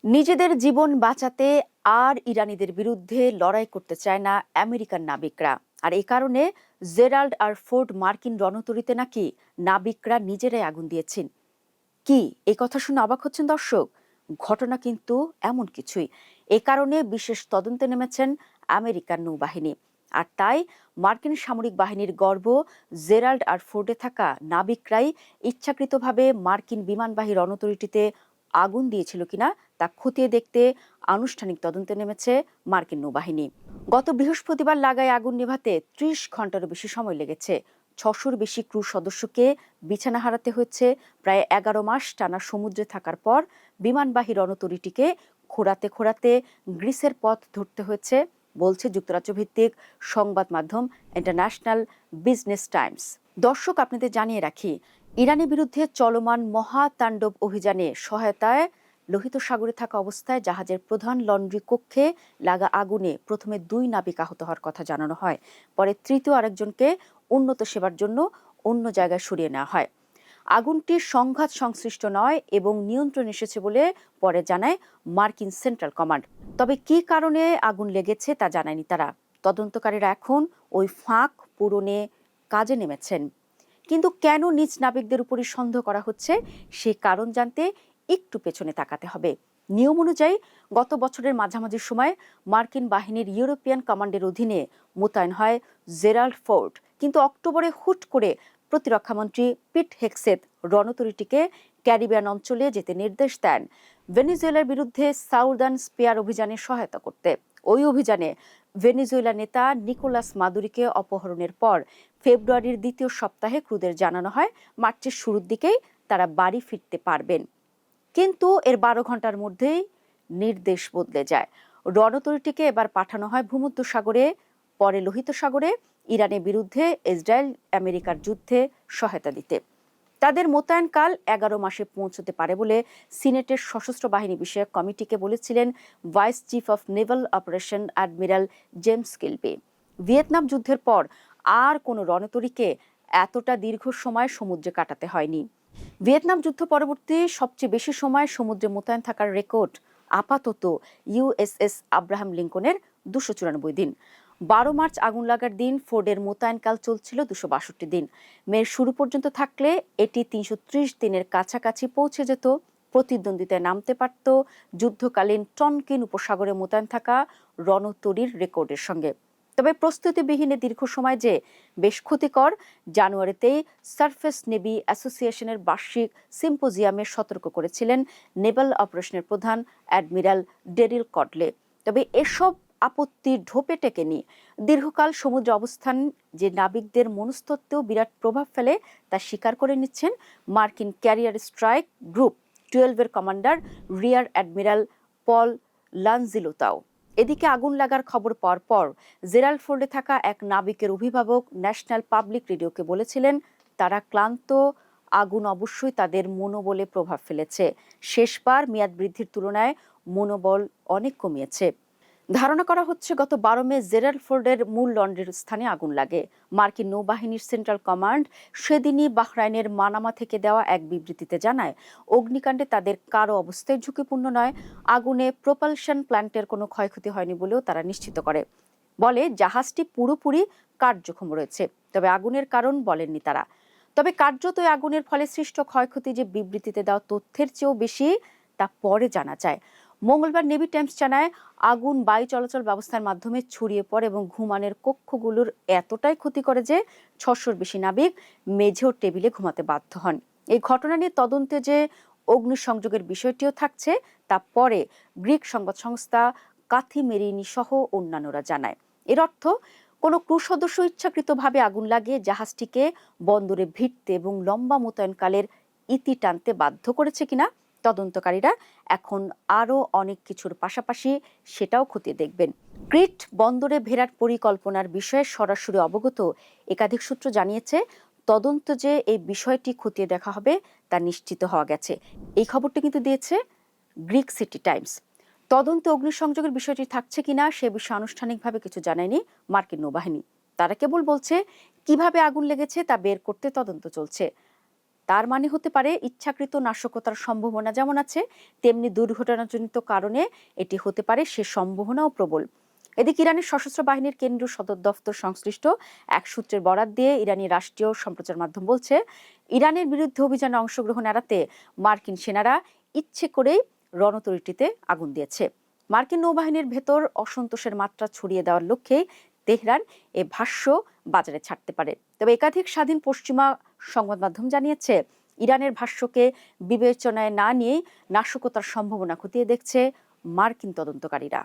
নিজেদের জীবন বাঁচাতে আর ইরানিদের বিরুদ্ধে লড়াই করতে চায় না আমেরিকান নাবিকরা। আর এই কারণে জেরাল্ড আর ফোর্ড মার্কিন রণতরীতে নাকি নাবিকরা নিজেরাই আগুন দিয়েছেন। কি এই কথা শুনে অবাক হচ্ছেন দর্শক? ঘটনা কিন্তু এমন কিছুই। এ কারণে বিশেষ তদন্তে নেমেছেন আমেরিকান নৌবাহিনী। আর তাই মার্কিন সামরিক বাহিনীর গর্ব, জেরাল্ড আর ফোর্ডে থাকা নাবিকরাই ইচ্ছাকৃতভাবে মার্কিন বিমানবাহী রণতরীটিতে আগুন দিয়েছিল কিনা তা খতিয়ে দেখতে আনুষ্ঠানিক তদন্তে নেমেছে মার্কিন নৌবাহিনী। গত বৃহস্পতিবার লাগায় আগুন নেভাতে ৩০ ঘন্টারও বেশি সময় লেগেছে। ৬০০-র বেশি ক্রু সদস্যকে বিছানা হারাতে হয়েছে। প্রায় ১১ মাস টানা সমুদ্রে থাকার পর বিমানবাহী রণতরীটিকে খোঁড়াতে খোঁড়াতে গ্রিসের পথ ধরতে হয়েছে, বলছে যুক্তরাজ্য ভিত্তিক সংবাদ মাধ্যম ইন্টারন্যাশনাল বিজনেস টাইমস। দর্শক, আপনাদের জানিয়ে রাখি, ইরানের বিরুদ্ধে চলমান মহাতাণ্ডব অভিযানে সহায়তায় লোহিত সাগরে থাকা অবস্থায় জাহাজের প্রধান লন্ড্রি কক্ষে লাগা আগুনে প্রথমে ২ নাবিক আহত হওয়ার কথা জানানো হয়। পরে তৃতীয় আরেকজনকে উন্নত সেবার জন্য অন্য জায়গায় সরিয়ে নেওয়া হয়। আগুনটি সংঘাত সংশ্লিষ্ট নয় এবং নিয়ন্ত্রণ এসেছে বলে পরে জানায় মার্কিন সেন্ট্রাল কমান্ড। তবে কী কারণে আগুন লেগেছে তা জানায়নি তারা। তদন্তকারীরা এখন ওই ফাঁক পূরণে কাজে নেমেছেন। কিন্তু কেন নিজ নাবিকদের উপরই সন্দেহ করা হচ্ছে সে কারণ জানতে একটু পেছনে তাকাতে হবে। নিয়ম অনুযায়ী গত বছরের মাঝামাঝি সময় মার্কিন বাহিনীর ইউরোপিয়ান কমান্ডের অধীনে মোতায়েন হয় জেরাল্ড ফোর্ড। কিন্তু অক্টোবরে হুট করে প্রতিরক্ষামন্ত্রী পিট হেগসেথ রণতরীটিকে ক্যারিবিয়ান অঞ্চলে যেতে নির্দেশ দেন ভেনেজুয়েলার বিরুদ্ধে সাউদার্ন স্পেয়ার অভিযানে সহায়তা করতে। ওই অভিযানে ভেনেজুয়েলা নেতা নিকোলাস মাদুরিকে অপহরণের পর ফেব্রুয়ারির দ্বিতীয় সপ্তাহে ক্রুদের জানানো হয় মার্চের শুরুর দিকেই তারা বাড়ি ফিরতে পারবেন। কিন্তু এর ১২ ঘন্টার মধ্যেই নির্দেশ বদলে যায়। রণতরীটিকে এবার পাঠানো হয় ভূমধ্যসাগরে, পরে লোহিত সাগরে ইরানের বিরুদ্ধে ইসরায়েল আমেরিকার যুদ্ধে সহায়তা দিতে। তাদের মোতায়েনকাল ১১ মাসে পৌঁছতে পারে বলে সিনেটের সশস্ত্র বাহিনী বিষয়ক কমিটিকে বলেছিলেন vice chief of Naval operation admiral James Kilby. Vietnam যুদ্ধের পর আর কোনো রণতরীকে এতটা দীর্ঘ সময় সমুদ্রে কাটাতে হয়নি। ভিয়েতনাম যুদ্ধ পরবর্তী সবচেয়ে বেশি সময় সমুদ্রে মোতায়েন থাকার রেকর্ড আপাতত ইউএসএস আব্রাহাম লিঙ্কনের ২৯৪ দিন। ১২ মার্চ আগুন লাগার দিন ফোর্ডের মোতায়েনকাল চলছিল ২৬২ দিন। মের শুরু পর্যন্ত থাকলে এটি ৩৩০ দিনের কাছাকাছি পৌঁছে যেত। প্রতিদ্বন্দ্বিতায় নামতে পারত যুদ্ধকালীন টনকিন উপসাগরে মোতায়েন থাকা রণতরীর রেকর্ডের সঙ্গে। তবে প্রস্তুতিবিহীনে দীর্ঘ সময় যে বেশ ক্ষতিকর। জানুয়ারিতেই সারফেস নেভি অ্যাসোসিয়েশনের বার্ষিক সিম্পোজিয়ামে সতর্ক করেছিলেন নেভাল অপারেশনের প্রধান অ্যাডমিরাল ডেরিল কডলে। তবে এসব আপত্তির ঢোপে টেকেনি। দীর্ঘকাল সমুদ্রে অবস্থান যে নাবিকদের মনস্তত্ত্বেও বিরাট প্রভাব ফেলে তা স্বীকার করে নিচ্ছেন মার্কিন ক্যারিয়ার স্ট্রাইক গ্রুপ 12-এর কমান্ডার রিয়ার অ্যাডমিরাল পল লানজিলোতাও। এদিকে আগুন লাগার খবর পাওয়ার পর জেরাল্ড ফোর্ডে থাকা এক নাবিকের অভিভাবক ন্যাশনাল পাবলিক রেডিওকে বলেছিলেন তারা ক্লান্ত, আগুন অবশ্যই তাদের মনোবলে প্রভাব ফেলেছে। শেষবার মেয়াদ বৃদ্ধির তুলনায় মনোবল অনেক কমিয়েছে। ধারণা করা হচ্ছে গত ১২ মে জেরাল্ড ফোর্ডের মূল লন্ড্রির স্থানে আগুন লাগে। মার্কিন নৌবাহিনীর সেন্ট্রাল কমান্ড সেদিনই বাহরাইনের মানামা থেকে দেওয়া এক বিবৃতিতে জানায় অগ্নিকাণ্ডে তাদের কারো অবস্থায় ঝুঁকিপূর্ণ নয়। আগুনে প্রপালশন প্ল্যান্টের কোনো ক্ষয়ক্ষতি হয়নি বলেও তারা নিশ্চিত করে। বলে জাহাজটি পুরোপুরি কার্যক্ষম রয়েছে, তবে আগুনের কারণ বলেননি তারা। তবে কার্যত আগুনের ফলে সৃষ্ট ক্ষয়ক্ষতি যে বিবৃতিতে দেওয়া তথ্যের চেয়েও বেশি তা পরে জানা যায়। মঙ্গলবার নেভি টাইমস জানায় আগুন বায়ু চলাচল ব্যবস্থার মাধ্যমে ছড়িয়ে পড়ে এবং ঘুমানোর কক্ষগুলোর এতটাই ক্ষতি করে যে ৬০০-র বেশি নাবিক মেঝে ও টেবিলে ঘুমাতে বাধ্য হন। এই ঘটনা নিয়ে তদন্তে যে অগ্নিসংযোগের বিষয়টিও থাকছে তা পরে গ্রিক সংবাদ সংস্থা কাথি মেরিনি সহ অন্যান্যরা জানায়। এর অর্থ কোনো ক্রু সদস্য ইচ্ছাকৃতভাবে আগুন লাগিয়ে জাহাজটিকে বন্দরে ভিড়তে এবং লম্বা মোতায়েনকালের ইতি টানতে বাধ্য করেছে কিনা তদন্তকারীরা এখন আরও অনেক কিছুর পাশাপাশি সেটাও খতিয়ে দেখবেন। ক্রিট বন্দরে ভেড়ার পরিকল্পনার বিষয়ে সরাসরি অবগত একাধিক সূত্র জানিয়েছে তদন্ত যে এই বিষয়টি খতিয়ে দেখা হবে তা নিশ্চিত হওয়া গেছে। এই খবরটি কিন্তু দিয়েছে গ্রিক সিটি টাইমস। তদন্তে অগ্নিসংযোগের বিষয়টি থাকছে কিনা সে বিষয়ে আনুষ্ঠানিকভাবে কিছু জানায়নি মার্কিন নৌবাহিনী। তারা কেবল বলছে কিভাবে আগুন লেগেছে তা বের করতে তদন্ত চলছে। তার মানে হতে পারে ইচ্ছাকৃত নাশকতার সম্ভাবনা যেমন আছে, তেমনি দুর্ঘটনাজনিত কারণে এটি হতে পারে সে সম্ভাবনাও প্রবল। এদিকে ইরানের সশস্ত্র বাহিনীর কেন্দ্রীয় সদর দফতর সংশ্লিষ্ট এক সূত্রের বরাত দিয়ে ইরানি রাষ্ট্রীয় সম্প্রচার মাধ্যম বলছে, ইরানের বিরুদ্ধে অভিযানে অংশগ্রহণ এড়াতে মার্কিন সেনারা ইচ্ছে করেই রণতরিটিতে আগুন দিয়েছে। মার্কিন নৌবাহিনীর ভেতর অসন্তোষের মাত্রা ছড়িয়ে দেওয়ার লক্ষ্যে তেহরান এ ভাষ্য বাজারে ছাড়তে পারে। তবে একাধিক স্বাধীন পশ্চিমা সংবাদ মাধ্যম জানিয়েছে, ইরানের ভাষ্যকে বিবেচনায় না নিয়েই নাশকতার সম্ভাবনা খতিয়ে দেখছে মার্কিন তদন্তকারীরা।